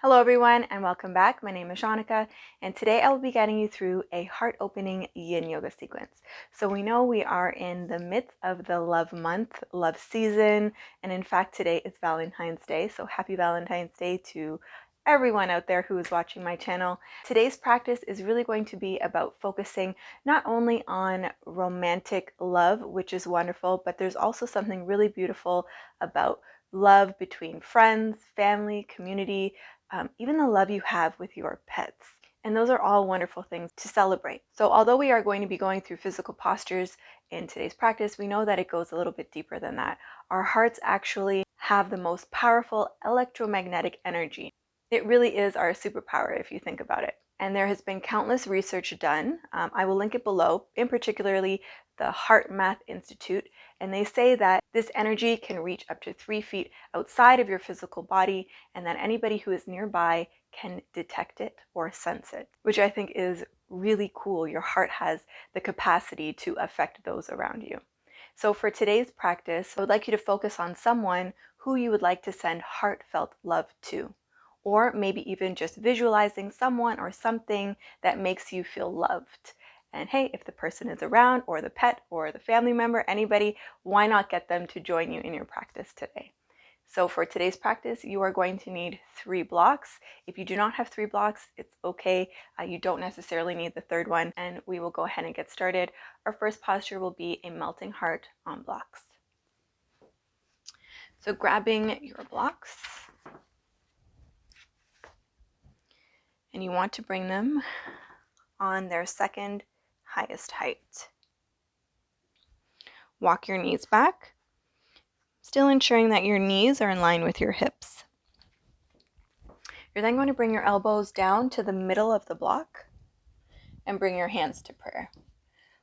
Hello everyone and welcome back. My name is Shaunneka and today I will be guiding you through a heart-opening yin yoga sequence. So we know we are in the midst of the love month, love season, and in fact today is Valentine's Day. So happy Valentine's Day to everyone out there who is watching my channel. Today's practice is really going to be about focusing not only on romantic love, which is wonderful, but there's also something really beautiful about love between friends, family, community, even the love you have with your pets. And those are all wonderful things to celebrate. So although we are going to be going through physical postures in today's practice, we know that it goes a little bit deeper than that. Our hearts actually have the most powerful electromagnetic energy. It really is our superpower if you think about it. And there has been countless research done. I will link it below, in particularly the Heart Math Institute, and they say that this energy can reach up to 3 feet outside of your physical body, and that anybody who is nearby can detect it or sense it, which I think is really cool. Your heart has the capacity to affect those around you. So for today's practice, I would like you to focus on someone who you would like to send heartfelt love to, or maybe even just visualizing someone or something that makes you feel loved. And hey, if the person is around, or the pet, or the family member, anybody, why not get them to join you in your practice today? So for today's practice, you are going to need 3 blocks. If you do not have 3 blocks, it's okay. You don't necessarily need the third one, and we will go ahead and get started. Our first posture will be a melting heart on blocks. So grabbing your blocks, and you want to bring them on their second highest height. Walk your knees back, still ensuring that your knees are in line with your hips. You're then going to bring your elbows down to the middle of the block and bring your hands to prayer.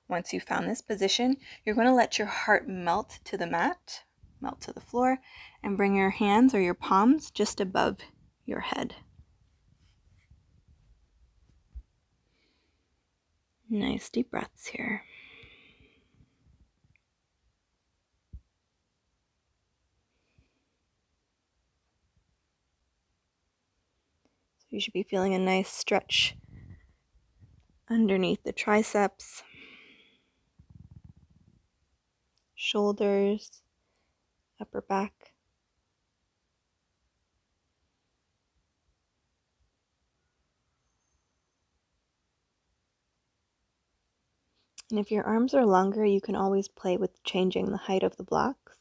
Once you've found this position, you're going to let your heart melt to the mat, melt to the floor, and bring your hands or your palms just above your head. Nice deep breaths here. So you should be feeling a nice stretch underneath the triceps, shoulders, upper back. And if your arms are longer, you can always play with changing the height of the blocks.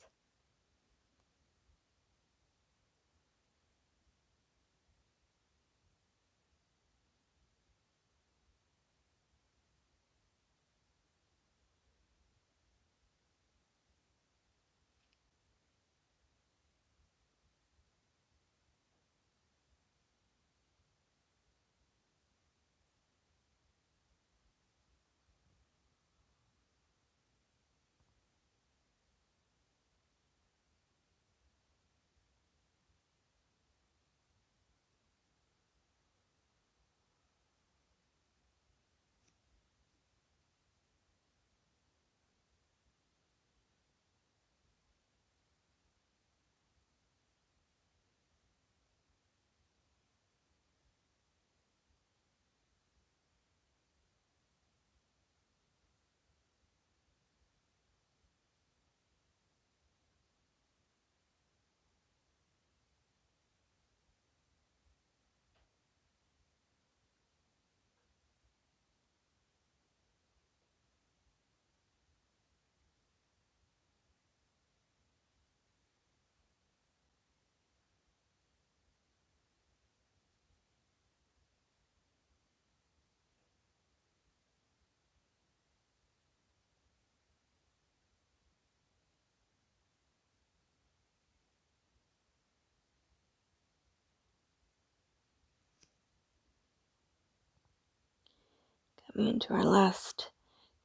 Coming into our last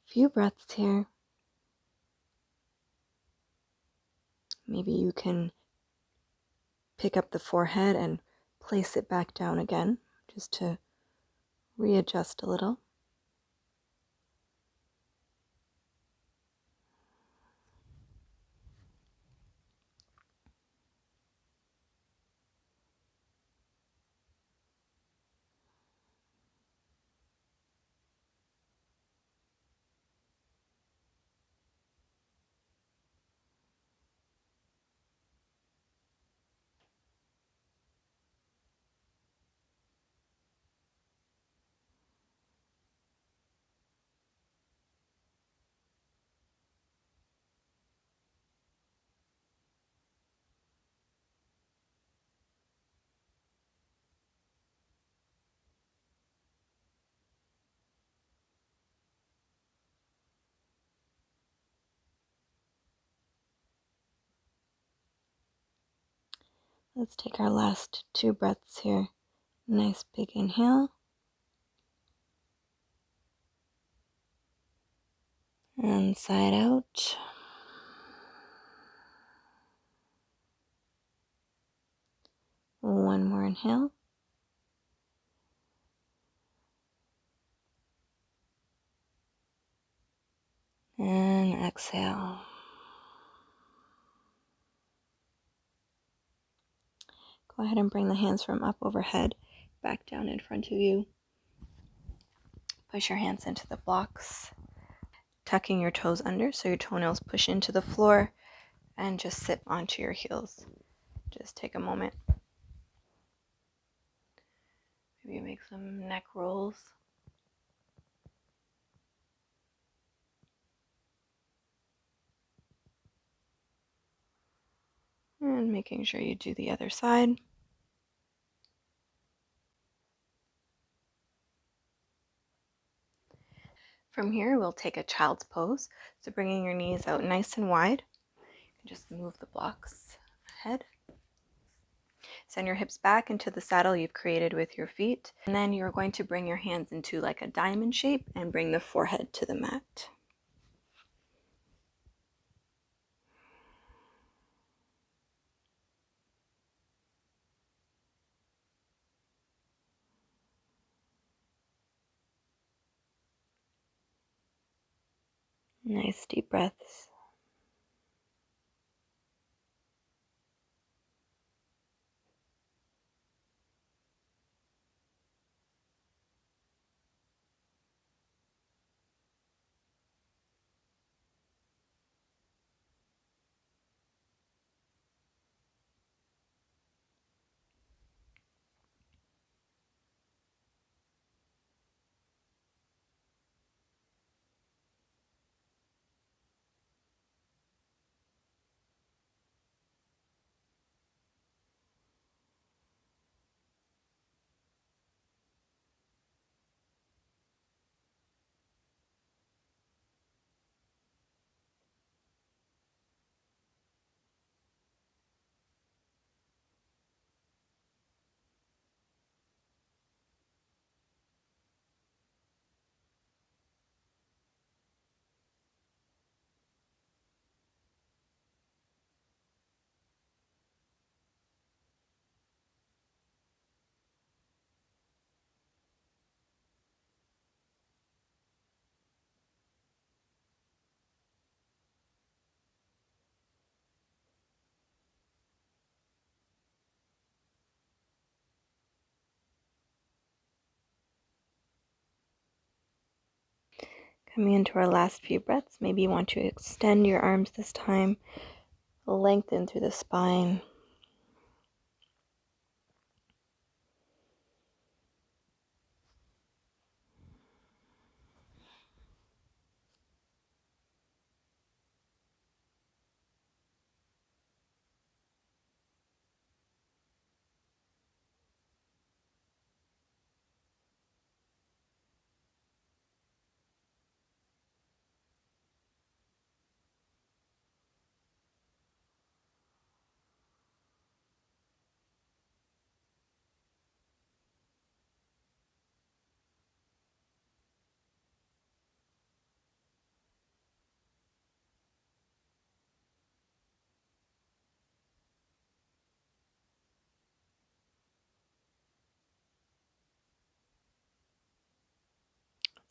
few breaths here. Maybe you can pick up the forehead and place it back down again, just to readjust a little. Let's take our last 2 breaths here. Nice big inhale. And side out. One more inhale. And exhale. Go ahead and bring the hands from up overhead back down in front of you. Push your hands into the blocks, tucking your toes under so your toenails push into the floor, and just sit onto your heels. Just take a moment. Maybe make some neck rolls. And making sure you do the other side. From here, we'll take a child's pose. So bringing your knees out nice and wide. Just move the blocks ahead. Send your hips back into the saddle you've created with your feet. And then you're going to bring your hands into like a diamond shape and bring the forehead to the mat. Nice deep breaths. Coming into our last few breaths, maybe you want to extend your arms this time, lengthen through the spine.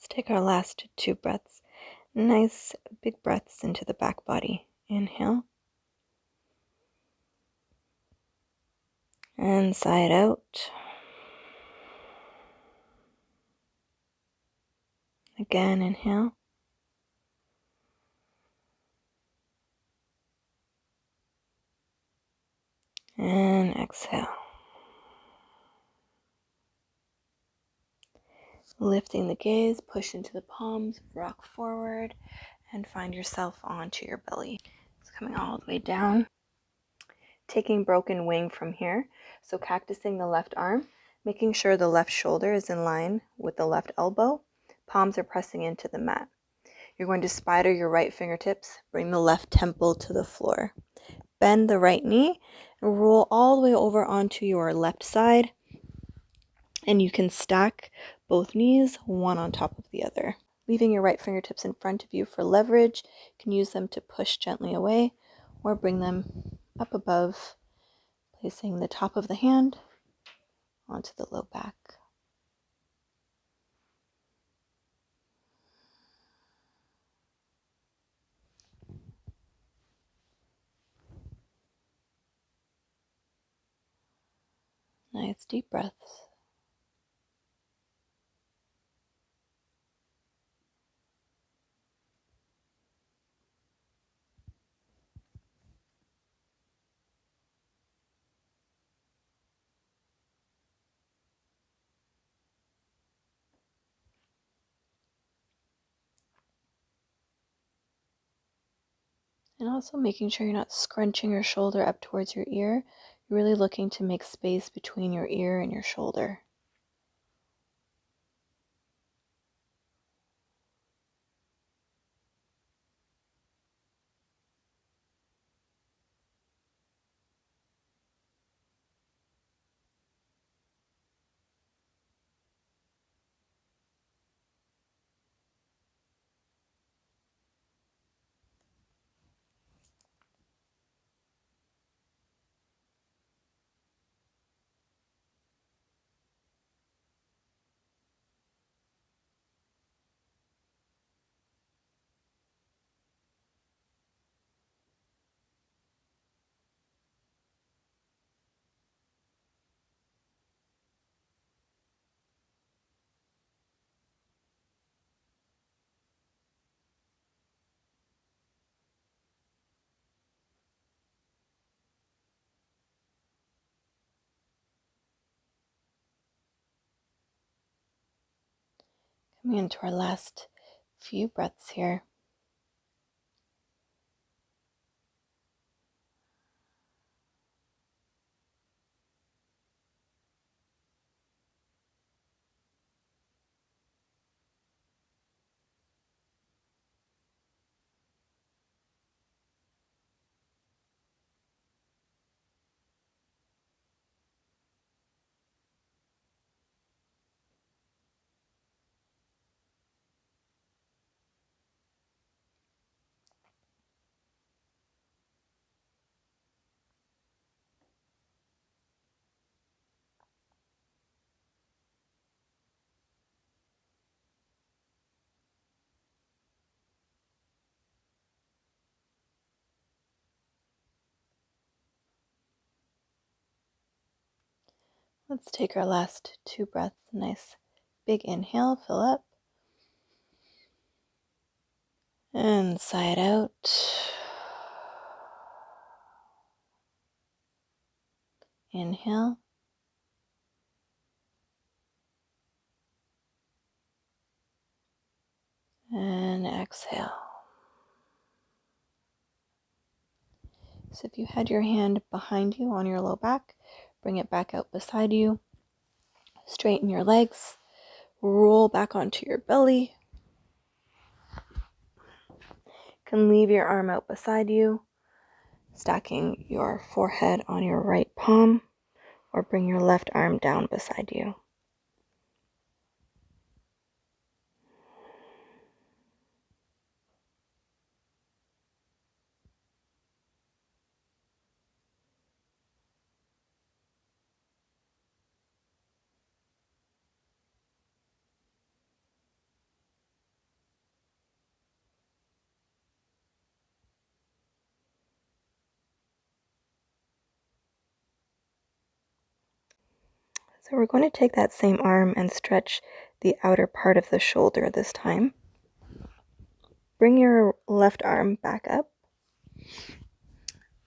Let's take our last 2 breaths. Nice big breaths into the back body. Inhale. And side out. Again, inhale. And exhale. Lifting the gaze, push into the palms, rock forward, and find yourself onto your belly. It's coming all the way down. Taking broken wing from here. So cactusing the left arm, making sure the left shoulder is in line with the left elbow. Palms are pressing into the mat. You're going to spider your right fingertips, bring the left temple to the floor. Bend the right knee and roll all the way over onto your left side. And you can stack both knees, one on top of the other. Leaving your right fingertips in front of you for leverage. You can use them to push gently away or bring them up above, placing the top of the hand onto the low back. Nice deep breaths. And also making sure you're not scrunching your shoulder up towards your ear. You're really looking to make space between your ear and your shoulder. Coming into our last few breaths here. Let's take our last two breaths. Nice big inhale, fill up. And sigh it out. Inhale. And exhale. So if you had your hand behind you on your low back, bring it back out beside you. Straighten your legs. Roll back onto your belly. You can leave your arm out beside you, stacking your forehead on your right palm, or bring your left arm down beside you. So we're going to take that same arm and stretch the outer part of the shoulder this time. Bring your left arm back up.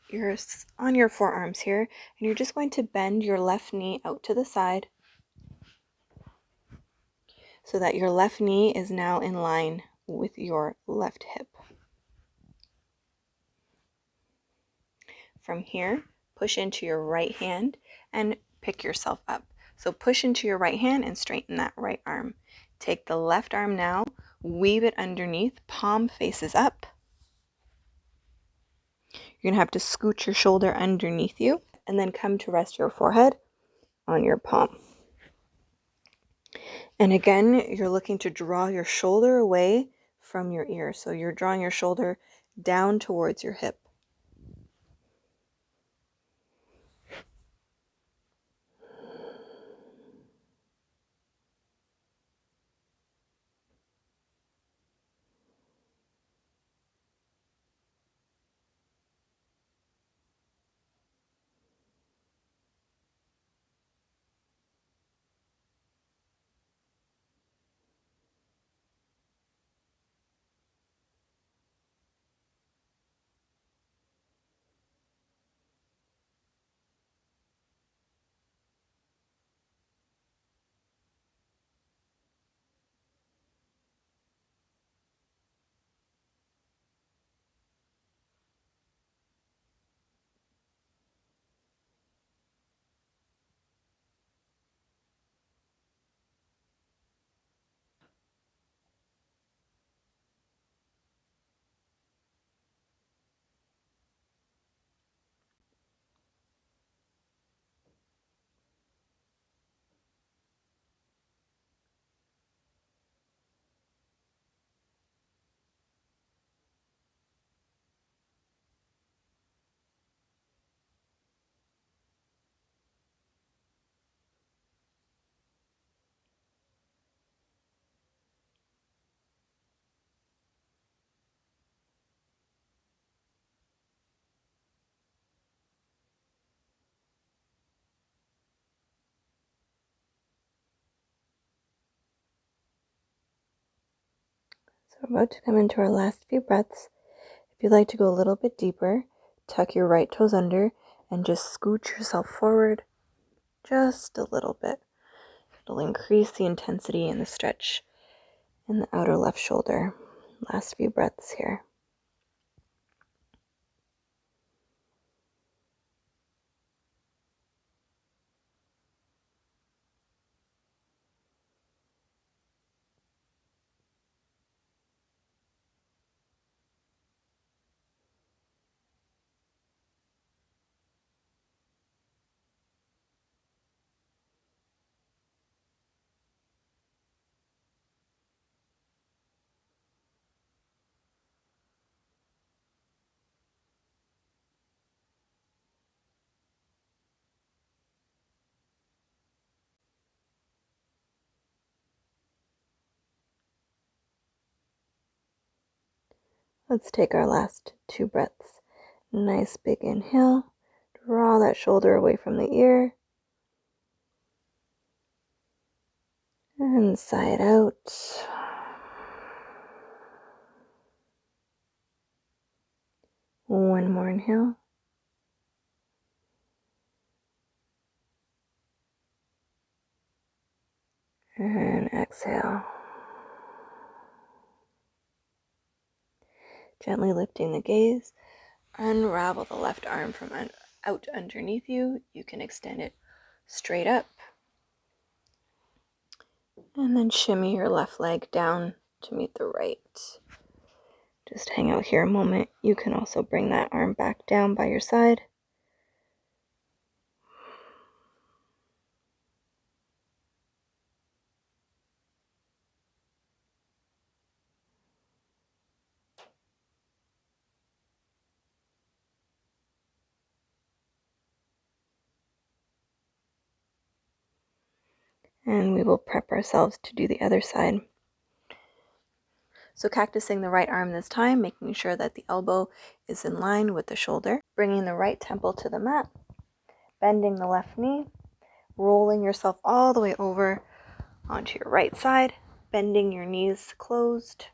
You're on your forearms here, and you're just going to bend your left knee out to the side so that your left knee is now in line with your left hip. From here, push into your right hand and pick yourself up. So push into your right hand and straighten that right arm. Take the left arm now, weave it underneath, palm faces up. You're going to have to scoot your shoulder underneath you and then come to rest your forehead on your palm. And again, you're looking to draw your shoulder away from your ear. So you're drawing your shoulder down towards your hip. So we're about to come into our last few breaths. If you'd like to go a little bit deeper, tuck your right toes under and just scoot yourself forward just a little bit. It'll increase the intensity and the stretch in the outer left shoulder. Last few breaths here. Let's take our last two breaths. Nice big inhale. Draw that shoulder away from the ear. And sigh it out. One more inhale. And exhale. Gently lifting the gaze. Unravel the left arm from out underneath you. You can extend it straight up. And then shimmy your left leg down to meet the right. Just hang out here a moment. You can also bring that arm back down by your side. And we will prep ourselves to do the other side. So cactusing the right arm this time, making sure that the elbow is in line with the shoulder. Bringing the right temple to the mat. Bending the left knee. Rolling yourself all the way over onto your right side. Bending your knees closed.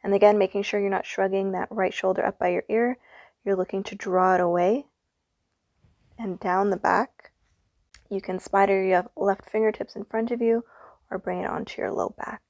And again, making sure you're not shrugging that right shoulder up by your ear. You're looking to draw it away and down the back. You can spider your left fingertips in front of you or bring it onto your low back.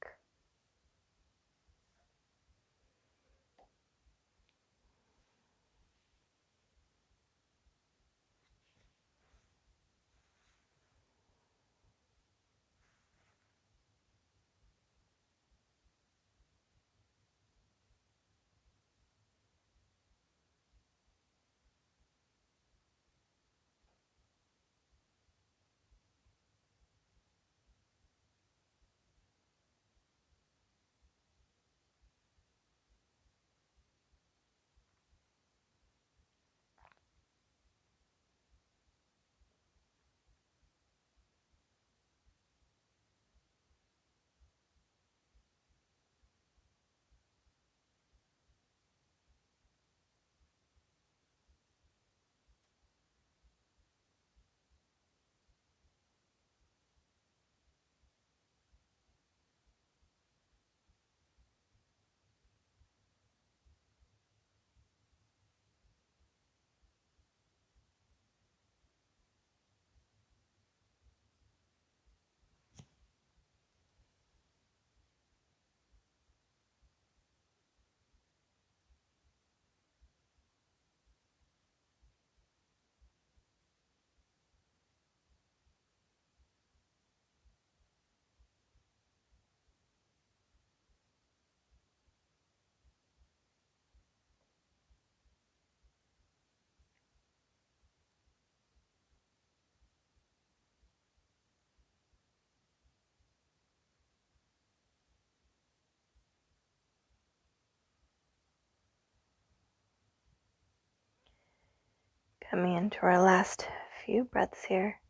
Coming into our last few breaths here.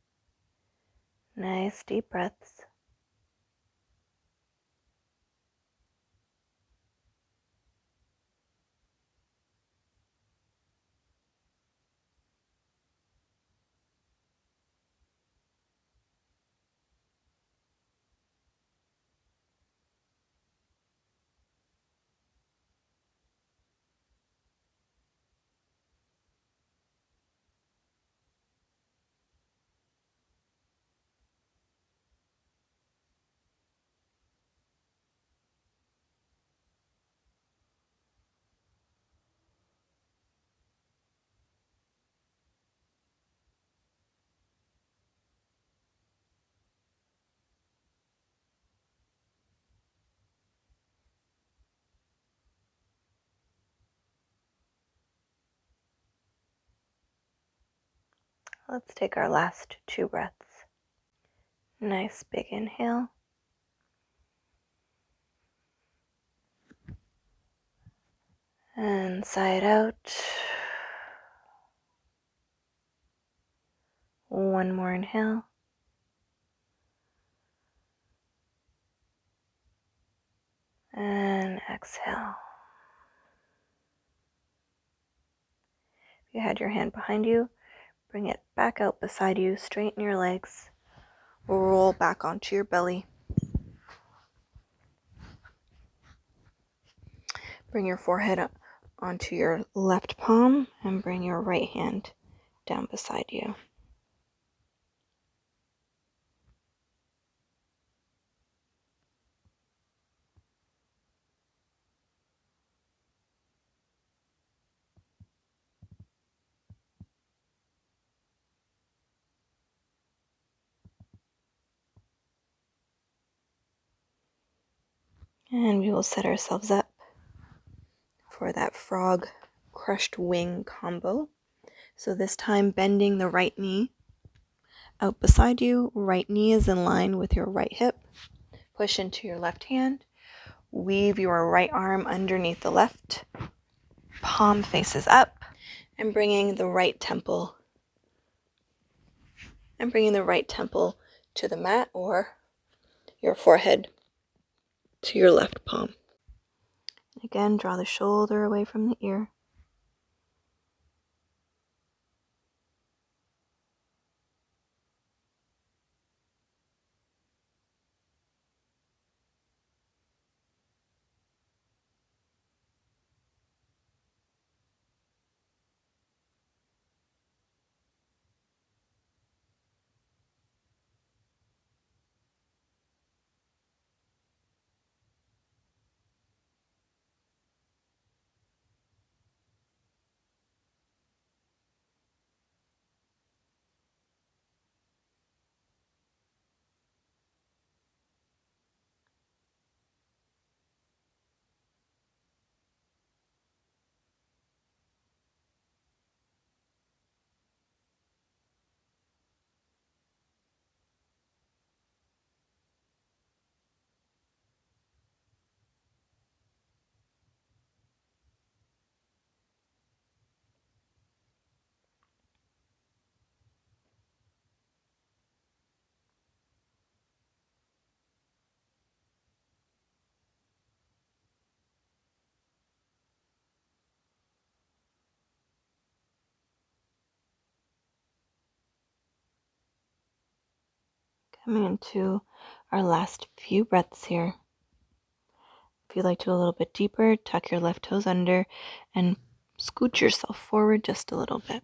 Nice deep breaths. Let's take our last 2 breaths. Nice big inhale. And sigh it out. One more inhale. And exhale. If you had your hand behind you, bring it back out beside you, straighten your legs, roll back onto your belly. Bring your forehead up onto your left palm and bring your right hand down beside you. And we will set ourselves up for that frog crushed wing combo. So this time bending the right knee out beside you. Right knee is in line with your right hip. Push into your left hand. Weave your right arm underneath the left. Palm faces up. And bringing the right temple to the mat, or your forehead to your left palm. Again, draw the shoulder away from the ear. Coming into our last few breaths here. If you'd like to go a little bit deeper, tuck your left toes under and scoot yourself forward just a little bit.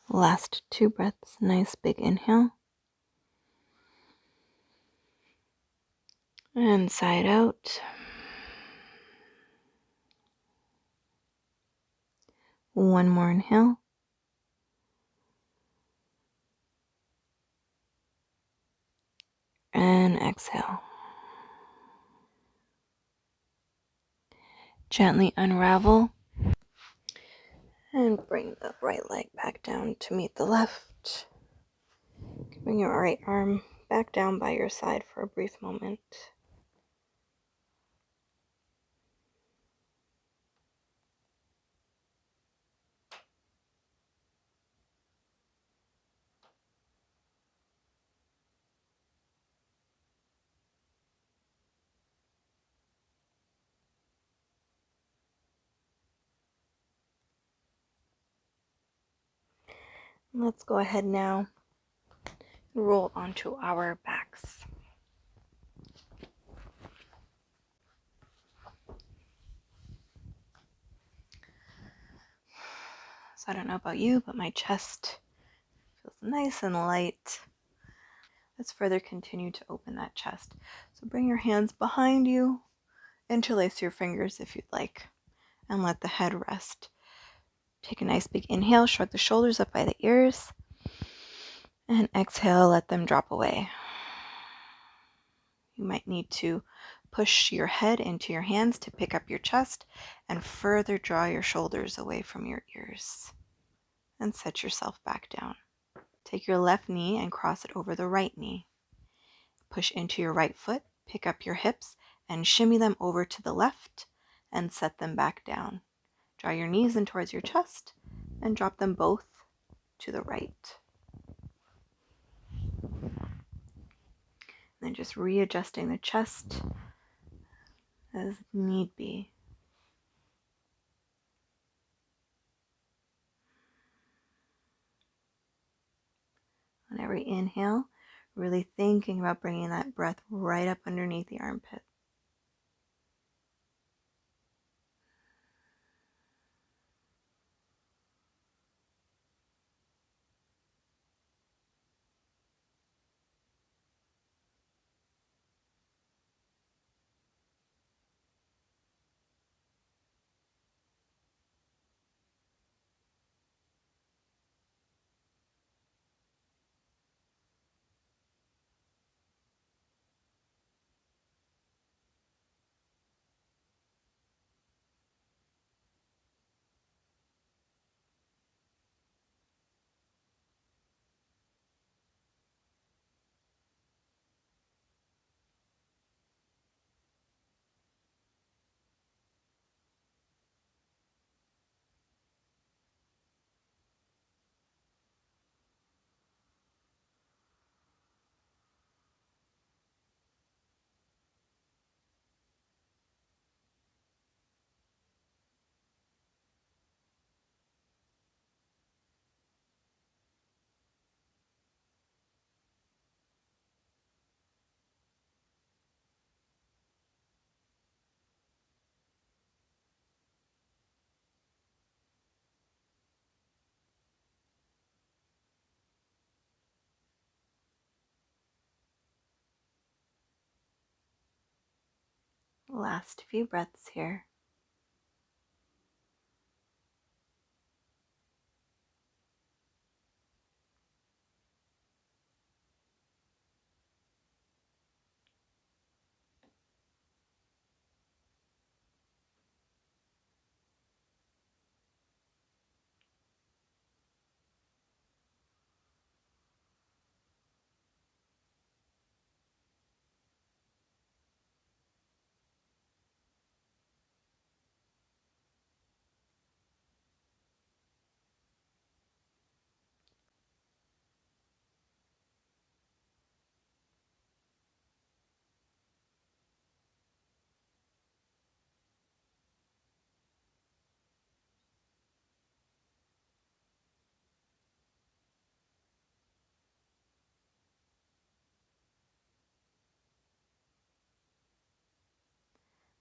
Last 2 breaths, nice big inhale. And side out. One more inhale. And exhale. Gently unravel. And bring the right leg back down to meet the left. Bring your right arm back down by your side for a brief moment. Let's go ahead now and roll onto our backs. So I don't know about you, but my chest feels nice and light. Let's further continue to open that chest. So bring your hands behind you, interlace your fingers if you'd like, and let the head rest. Take a nice big inhale, shrug the shoulders up by the ears, and exhale, let them drop away. You might need to push your head into your hands to pick up your chest and further draw your shoulders away from your ears. And set yourself back down. Take your left knee and cross it over the right knee. Push into your right foot, pick up your hips, and shimmy them over to the left and set them back down. Draw your knees in towards your chest and drop them both to the right. And then just readjusting the chest as need be. On every inhale, really thinking about bringing that breath right up underneath the armpit. Last few breaths here.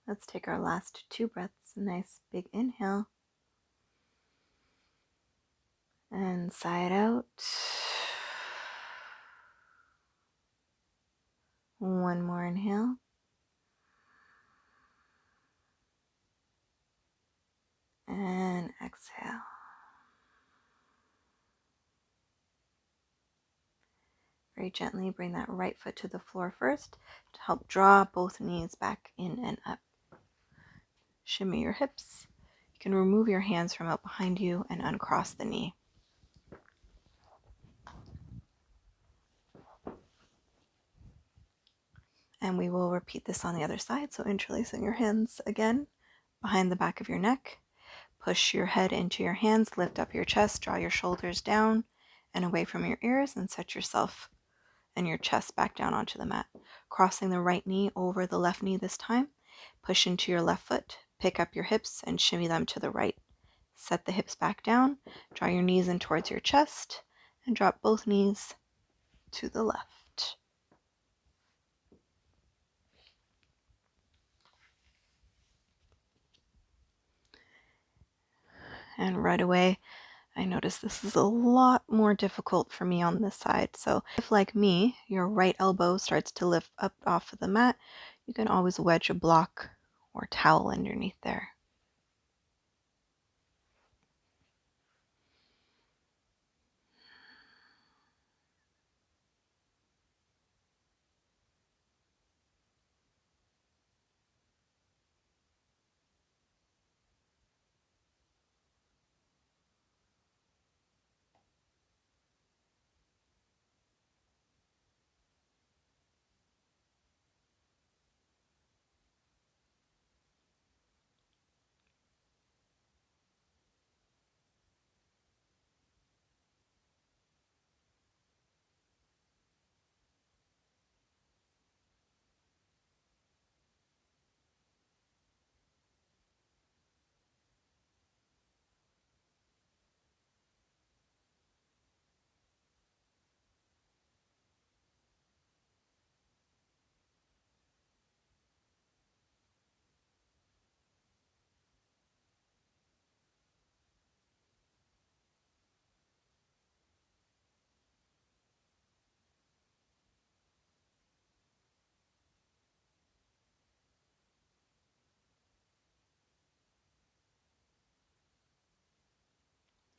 Let's take our last 2 breaths. A nice big inhale. and side out. One more inhale. And exhale. Very gently bring that right foot to the floor first to help draw both knees back in and up. Shimmy your hips. You can remove your hands from out behind you and uncross the knee. And we will repeat this on the other side. So interlacing your hands again behind the back of your neck. Push your head into your hands, lift up your chest, draw your shoulders down and away from your ears, and set yourself and your chest back down onto the mat. Crossing the right knee over the left knee this time. Push into your left foot, pick up your hips and shimmy them to the right. Set the hips back down, draw your knees in towards your chest, and drop both knees to the left. And right away, I notice this is a lot more difficult for me on this side. So if, like me, your right elbow starts to lift up off of the mat, you can always wedge a block or towel underneath there.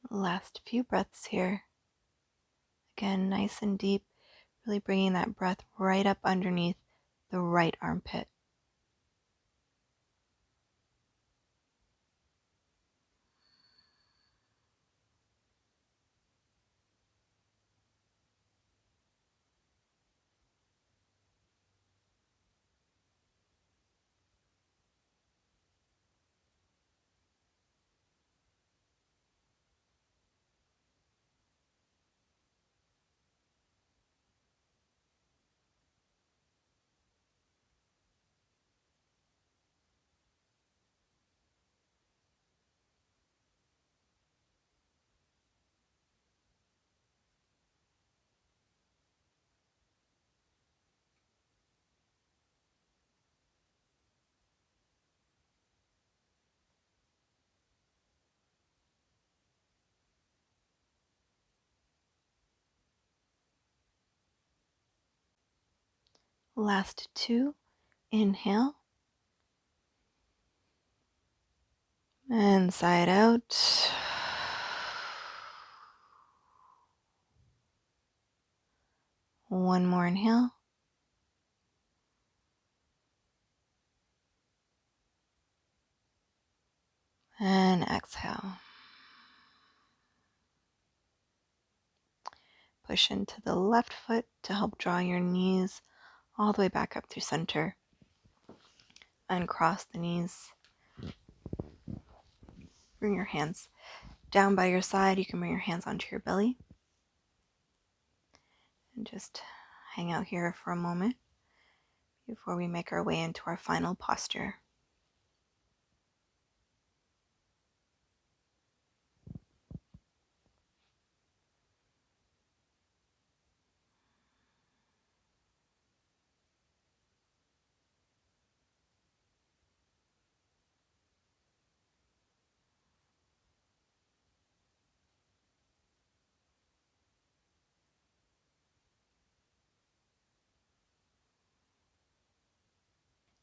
Last few breaths here. Again, nice and deep, really bringing that breath right up underneath the right armpit. Last two. Inhale. And side out. One more inhale. And exhale. Push into the left foot to help draw your knees all the way back up through center. Uncross the knees. Bring your hands down by your side. You can bring your hands onto your belly. And just hang out here for a moment before we make our way into our final posture.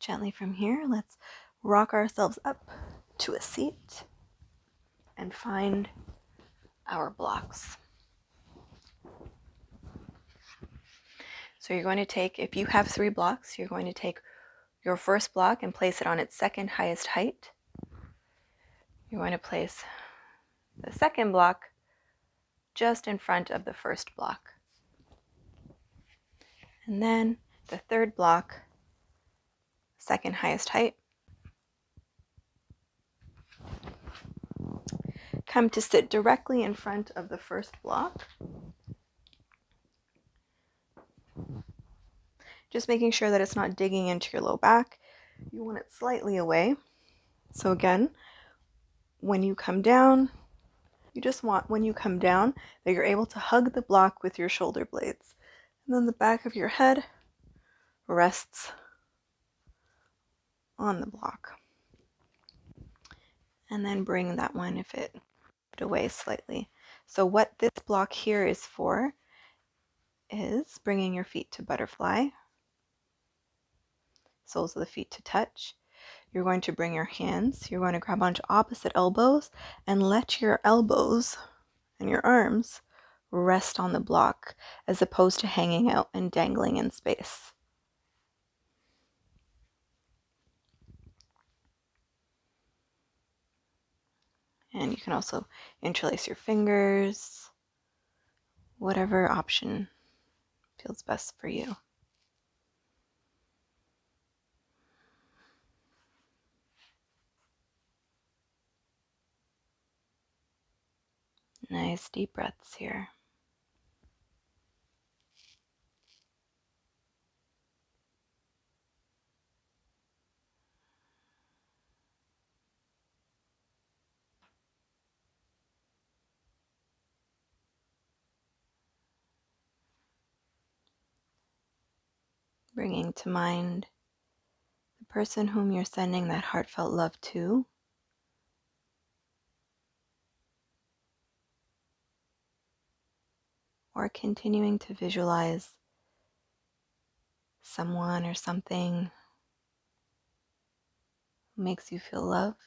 Gently from here, let's rock ourselves up to a seat and find our blocks. So you're going to take, if you have 3 blocks, you're going to take your first block and place it on its second highest height. You're going to place the second block just in front of the first block. And then the third block, second highest height. Come to sit directly in front of the first block. Just making sure that it's not digging into your low back. You want it slightly away. So again, when you come down, you just want, when you come down, that you're able to hug the block with your shoulder blades. And then the back of your head rests on the block. And then bring that one, if it away slightly. So what this block here is for is bringing your feet to butterfly, soles of the feet to touch. You're going to bring your hands, you're going to grab onto opposite elbows and let your elbows and your arms rest on the block as opposed to hanging out and dangling in space. And you can also interlace your fingers, whatever option feels best for you. Nice deep breaths here. Bringing to mind the person whom you're sending that heartfelt love to. Or continuing to visualize someone or something who makes you feel loved.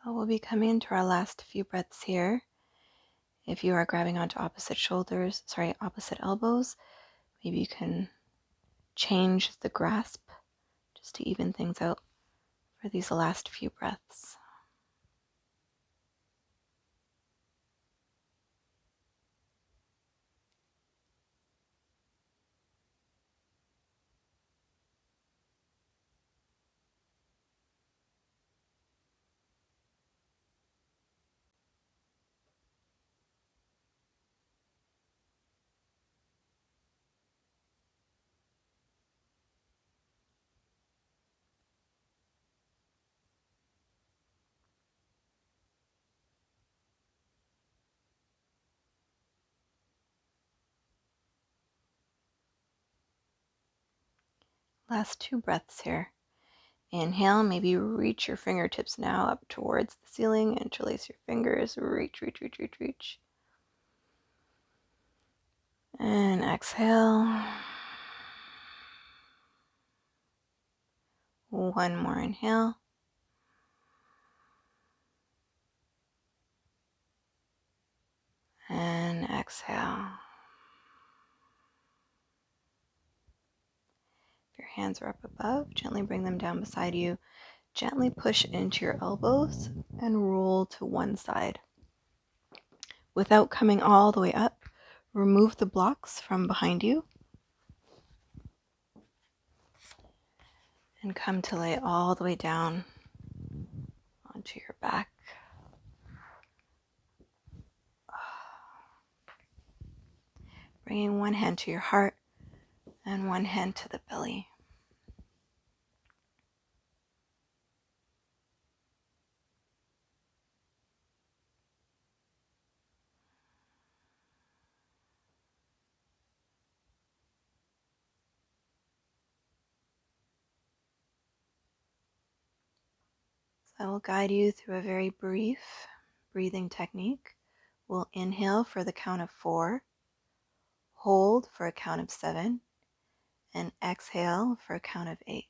So we'll be coming to our last few breaths here. If you are grabbing onto opposite elbows, maybe you can change the grasp just to even things out for these last few breaths. Last 2 breaths here. Inhale, maybe reach your fingertips now up towards the ceiling. Interlace your fingers. Reach, reach, reach, reach, reach. And exhale. One more inhale. And exhale. If your hands are up above, gently bring them down beside you. Gently push into your elbows and roll to one side. Without coming all the way up, remove the blocks from behind you and come to lay all the way down onto your back. Bringing one hand to your heart and one hand to the belly. So I will guide you through a very brief breathing technique. We'll inhale for the count of 4, hold for a count of 7, and exhale for a count of 8.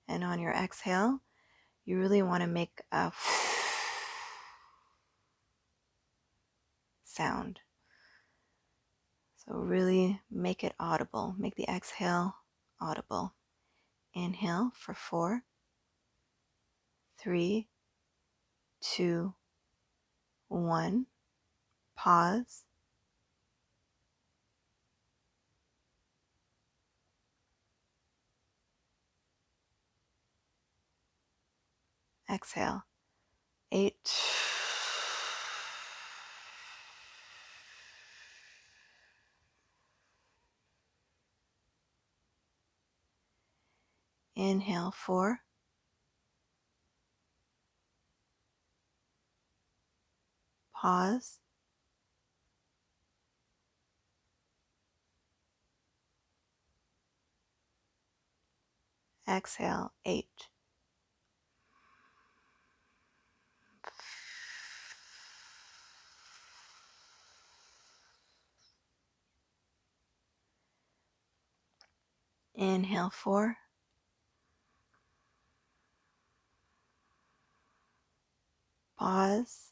And on your exhale, you really want to make a sound. So really make it audible. Make the exhale audible. Inhale for 4, 3, 2, 1. Pause. Exhale. 8. Inhale 4. Pause. Exhale 8. Inhale 4. Pause.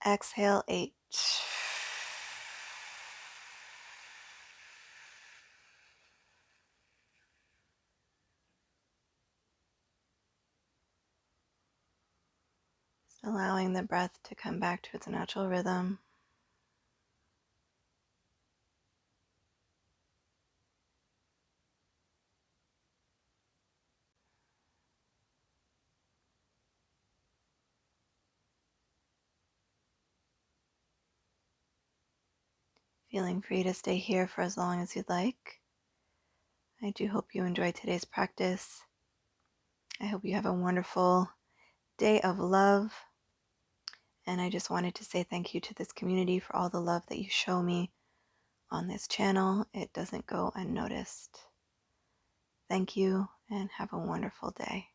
Exhale 8. Just allowing the breath to come back to its natural rhythm. Feeling free to stay here for as long as you'd like. I do hope you enjoyed today's practice. I hope you have a wonderful day of love. And I just wanted to say thank you to this community for all the love that you show me on this channel. It doesn't go unnoticed. Thank you and have a wonderful day.